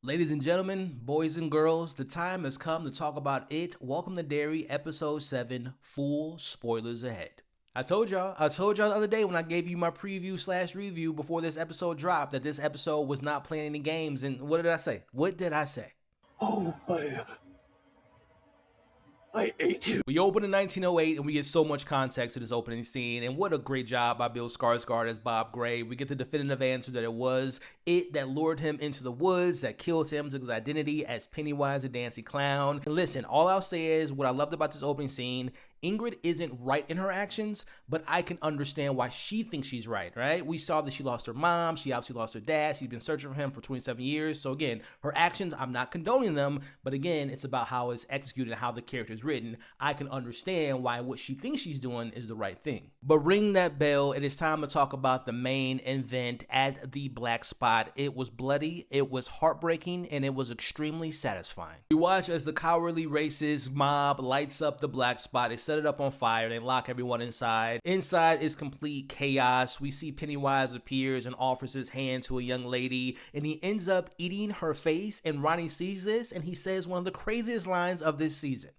Ladies and gentlemen, boys and girls, the time has come to talk about it. Welcome to Derry, episode 7, full spoilers ahead. I told y'all the other day when I gave you my preview/review before this episode dropped that this episode was not playing any games, and what did I say? Oh, I ate you. We open in 1908 and we get so much context to this opening scene, and what a great job by Bill Skarsgård as Bob Gray. We get the definitive answer that it was it that lured him into the woods, that killed him, took his identity as Pennywise the Dancing Clown. And listen, all I'll say is what I loved about this opening scene, Ingrid isn't right in her actions, but I can understand why she thinks she's right? We saw that she lost her mom, she obviously lost her dad, she's been searching for him for 27 years, so again, her actions, I'm not condoning them, but again, it's about how it's executed and how the character is written. I can understand why what she thinks she's doing is the right thing. But ring that bell, it is time to talk about the main event at the Black Spot. It was bloody, it was heartbreaking, and it was extremely satisfying. We watch as the cowardly racist mob lights up the Black Spot. They set it up on fire, they lock everyone inside. Inside is complete chaos. We see Pennywise appears and offers his hand to a young lady, and he ends up eating her face, and Ronnie sees this, and he says one of the craziest lines of this season.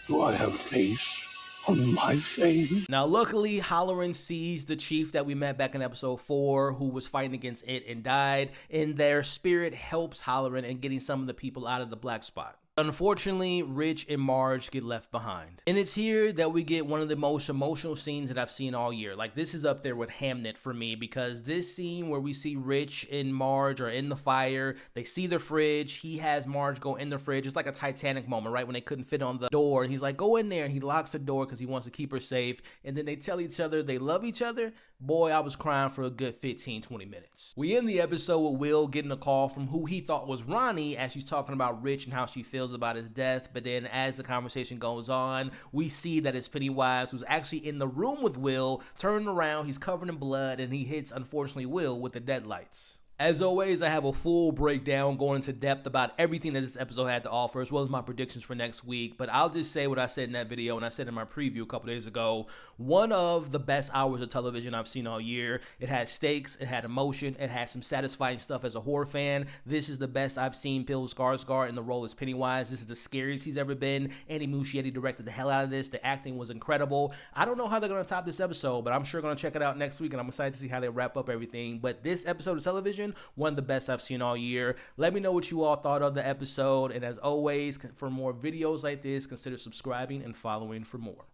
Do I have face on my face? Now, luckily, Halloran sees the chief that we met back in episode 4 who was fighting against it and died, and their spirit helps Halloran in getting some of the people out of the Black Spot. Unfortunately, Rich and Marge get left behind. And it's here that we get one of the most emotional scenes that I've seen all year. Like, this is up there with Hamnet for me, because this scene where we see Rich and Marge are in the fire, they see the fridge, he has Marge go in the fridge. It's like a Titanic moment, right? When they couldn't fit on the door, and he's like, go in there, and he locks the door because he wants to keep her safe. And then they tell each other they love each other. Boy, I was crying for a good 15-20 minutes. We end the episode with Will getting a call from who he thought was Ronnie as she's talking about Rich and how she feels about his death. But then as the conversation goes on, we see that it's Pennywise, who's actually in the room with Will, turned around, he's covered in blood, and he hits, unfortunately, Will with the deadlights. As always, I have a full breakdown going into depth about everything that this episode had to offer, as well as my predictions for next week. But I'll just say what I said in that video, and I said in my preview a couple days ago. One of the best hours of television I've seen all year. It had stakes, it had emotion, it had some satisfying stuff as a horror fan. This is the best I've seen Bill Skarsgård in the role as Pennywise. This is the scariest he's ever been. Andy Muschietti directed the hell out of this. The acting was incredible. I don't know how they're going to top this episode, but I'm sure going to check it out next week, and I'm excited to see how they wrap up everything. But this episode of television, one of the best I've seen all year. Let me know what you all thought of the episode, and as always, for more videos like this, consider subscribing and following for more.